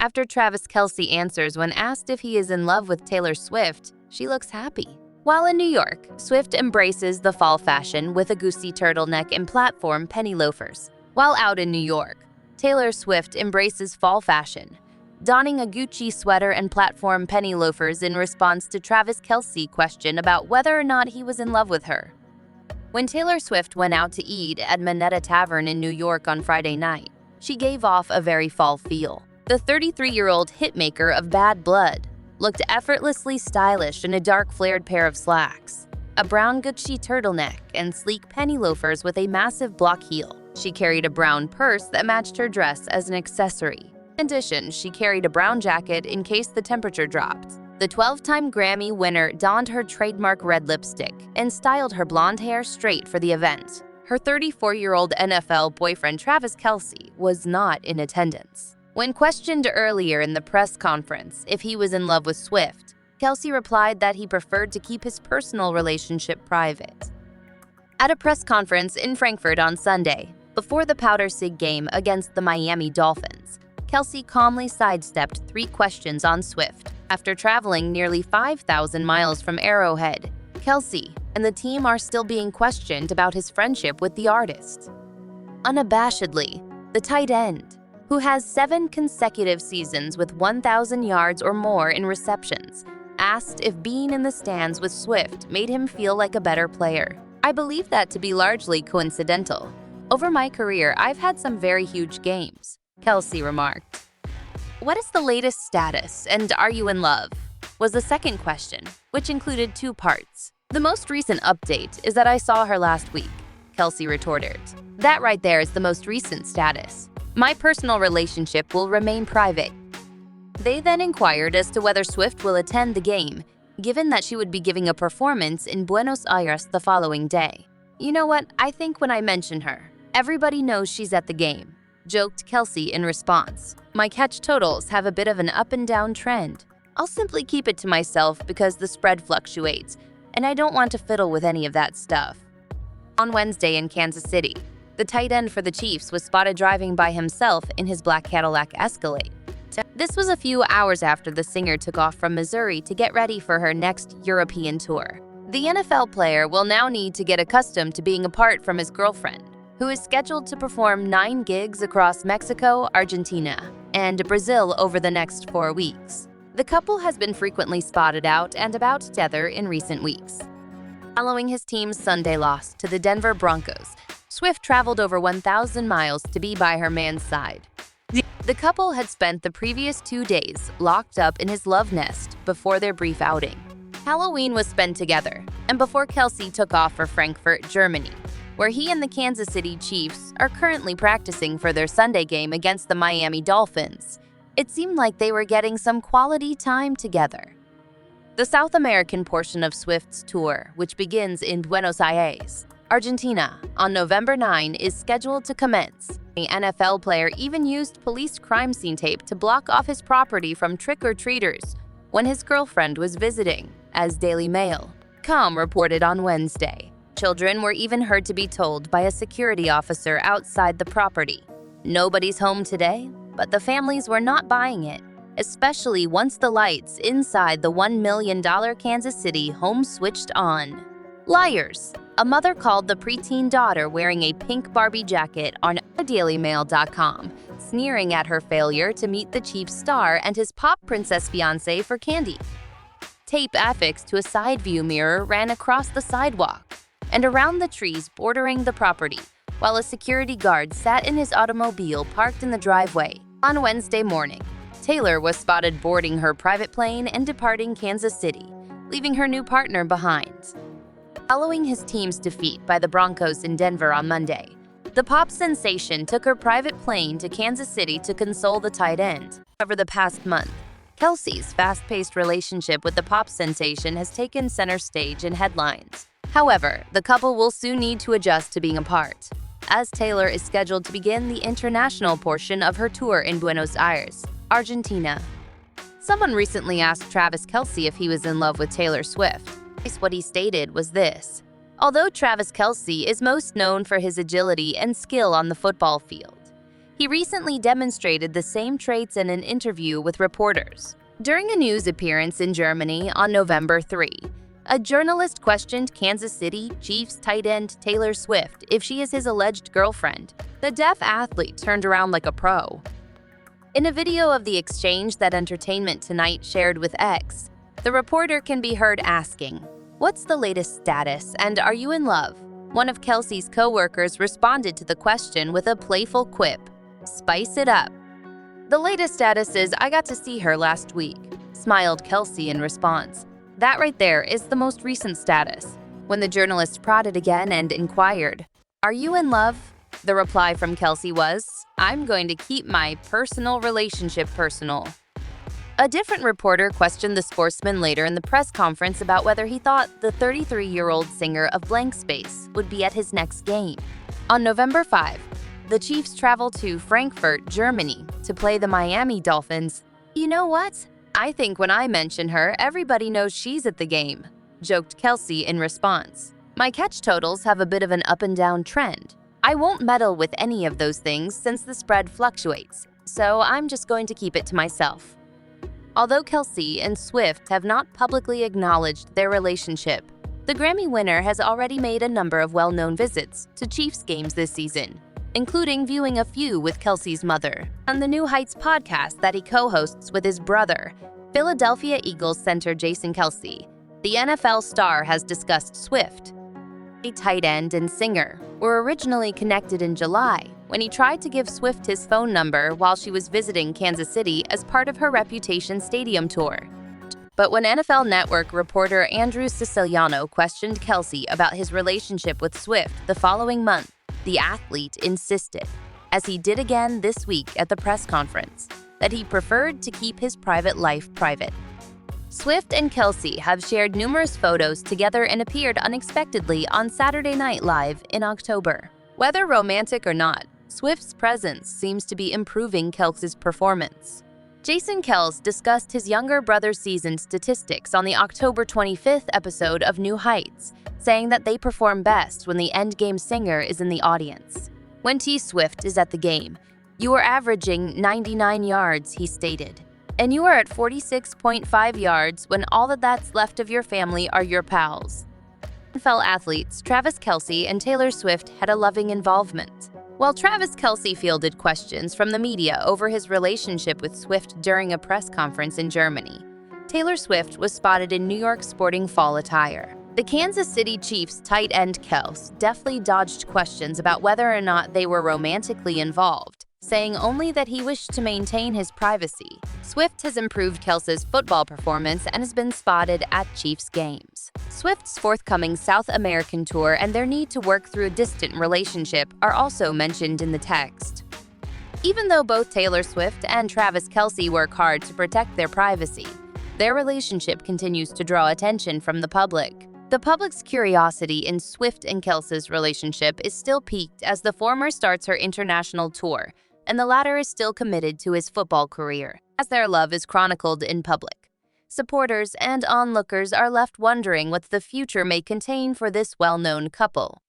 After Travis Kelce answers when asked if he is in love with Taylor Swift, she looks happy. While in New York, Swift embraces the fall fashion with a Gucci turtleneck and platform penny loafers. While out in New York, Taylor Swift embraces fall fashion, donning a Gucci sweater and platform penny loafers in response to Travis Kelce's question about whether or not he was in love with her. When Taylor Swift went out to eat at Minetta Tavern in New York on Friday night, she gave off a very fall feel. The 33-year-old hitmaker of Bad Blood looked effortlessly stylish in a dark flared pair of slacks, a brown Gucci turtleneck, and sleek penny loafers with a massive block heel. She carried a brown purse that matched her dress as an accessory. In addition, she carried a brown jacket in case the temperature dropped. The 12-time Grammy winner donned her trademark red lipstick and styled her blonde hair straight for the event. Her 34-year-old NFL boyfriend Travis Kelce was not in attendance. When questioned earlier in the press conference if he was in love with Swift, Kelce replied that he preferred to keep his personal relationship private. At a press conference in Frankfurt on Sunday, before the Powder Sig game against the Miami Dolphins, Kelce calmly sidestepped 3 questions on Swift. After traveling nearly 5,000 miles from Arrowhead, Kelce and the team are still being questioned about his friendship with the artist. Unabashedly, the tight end, who has 7 consecutive seasons with 1,000 yards or more in receptions, asked if being in the stands with Swift made him feel like a better player. "I believe that to be largely coincidental. Over my career, I've had some very huge games," Kelce remarked. "What is the latest status, and are you in love?" was the second question, which included 2 parts. "The most recent update is that I saw her last week," Kelce retorted. "That right there is the most recent status. My personal relationship will remain private." They then inquired as to whether Swift will attend the game, given that she would be giving a performance in Buenos Aires the following day. "You know what, I think when I mention her, everybody knows she's at the game," joked Kelce in response. "My catch totals have a bit of an up and down trend. I'll simply keep it to myself because the spread fluctuates, and I don't want to fiddle with any of that stuff." On Wednesday in Kansas City, the tight end for the Chiefs was spotted driving by himself in his black Cadillac Escalade. This was a few hours after the singer took off from Missouri to get ready for her next European tour. The NFL player will now need to get accustomed to being apart from his girlfriend, who is scheduled to perform 9 gigs across Mexico, Argentina, and Brazil over the next 4 weeks. The couple has been frequently spotted out and about together in recent weeks. Following his team's Sunday loss to the Denver Broncos, Swift traveled over 1,000 miles to be by her man's side. The couple had spent the previous 2 days locked up in his love nest before their brief outing. Halloween was spent together, and before Kelce took off for Frankfurt, Germany, where he and the Kansas City Chiefs are currently practicing for their Sunday game against the Miami Dolphins, it seemed like they were getting some quality time together. The South American portion of Swift's tour, which begins in Buenos Aires, Argentina, on November 9, is scheduled to commence. The NFL player even used police crime scene tape to block off his property from trick-or-treaters when his girlfriend was visiting, as Daily Mail.com reported on Wednesday. Children were even heard to be told by a security officer outside the property, "Nobody's home today," but the families were not buying it, especially once the lights inside the $1 million Kansas City home switched on. Liars. A mother called the preteen daughter wearing a pink Barbie jacket on dailymail.com, sneering at her failure to meet the Chiefs star and his pop princess fiancé for candy. Tape affixed to a side view mirror ran across the sidewalk and around the trees bordering the property, while a security guard sat in his automobile parked in the driveway. On Wednesday morning, Taylor was spotted boarding her private plane and departing Kansas City, leaving her new partner behind. Following his team's defeat by the Broncos in Denver on Monday, the pop sensation took her private plane to Kansas City to console the tight end. Over the past month, Kelce's fast-paced relationship with the pop sensation has taken center stage in headlines. However, the couple will soon need to adjust to being apart, as Taylor is scheduled to begin the international portion of her tour in Buenos Aires, Argentina. Someone recently asked Travis Kelce if he was in love with Taylor Swift. What he stated was this: "Although Travis Kelce is most known for his agility and skill on the football field, He recently demonstrated the same traits in an interview with reporters. During a news appearance in Germany on November 3, a journalist questioned Kansas City Chiefs tight end Taylor Swift if she is his alleged girlfriend. The deaf athlete turned around like a pro. In a video of the exchange that Entertainment Tonight shared with X, the reporter can be heard asking, "What's the latest status, and are you in love?" One of Kelsey's co-workers responded to the question with a playful quip, "Spice it up." "The latest status is I got to see her last week," smiled Kelsey in response. That right there is the most recent status. When the journalist prodded again and inquired, "Are you in love?" the reply from Kelsey was, "I'm going to keep my personal relationship personal." A different reporter questioned the sportsman later in the press conference about whether he thought the 33-year-old singer of Blank Space would be at his next game. On November 5, the Chiefs travel to Frankfurt, Germany, to play the Miami Dolphins. "You know what? I think when I mention her, everybody knows she's at the game," joked Kelsey in response. "My catch totals have a bit of an up-and-down trend. I won't meddle with any of those things since the spread fluctuates, so I'm just going to keep it to myself." Although Kelsey and Swift have not publicly acknowledged their relationship, the Grammy winner has already made a number of well-known visits to Chiefs games this season, including viewing a few with Kelsey's mother on the New Heights podcast that he co-hosts with his brother, Philadelphia Eagles center Jason Kelce. The NFL star has discussed Swift, a tight end and singer, were originally connected in July when he tried to give Swift his phone number while she was visiting Kansas City as part of her Reputation Stadium tour. But when NFL Network reporter Andrew Siciliano questioned Kelce about his relationship with Swift the following month, the athlete insisted, as he did again this week at the press conference, that he preferred to keep his private life private. Swift and Kelce have shared numerous photos together and appeared unexpectedly on Saturday Night Live in October. Whether romantic or not, Swift's presence seems to be improving Kelce's performance. Jason Kelce discussed his younger brother's season statistics on the October 25th episode of New Heights, saying that they perform best when the endgame singer is in the audience. "When T Swift is at the game, you are averaging 99 yards, he stated. And you are at 46.5 yards when all that's left of your family are your pals." NFL athletes Travis Kelce and Taylor Swift had a loving involvement. While Travis Kelce fielded questions from the media over his relationship with Swift during a press conference in Germany, Taylor Swift was spotted in New York sporting fall attire. The Kansas City Chiefs tight end Kelce deftly dodged questions about whether or not they were romantically involved, saying only that he wished to maintain his privacy. Swift has improved Kelce's football performance and has been spotted at Chiefs games. Swift's forthcoming South American tour and their need to work through a distant relationship are also mentioned in the text. Even though both Taylor Swift and Travis Kelce work hard to protect their privacy, their relationship continues to draw attention from the public. The public's curiosity in Swift and Kelce's relationship is still piqued as the former starts her international tour, and the latter is still committed to his football career, as their love is chronicled in public. Supporters and onlookers are left wondering what the future may contain for this well-known couple.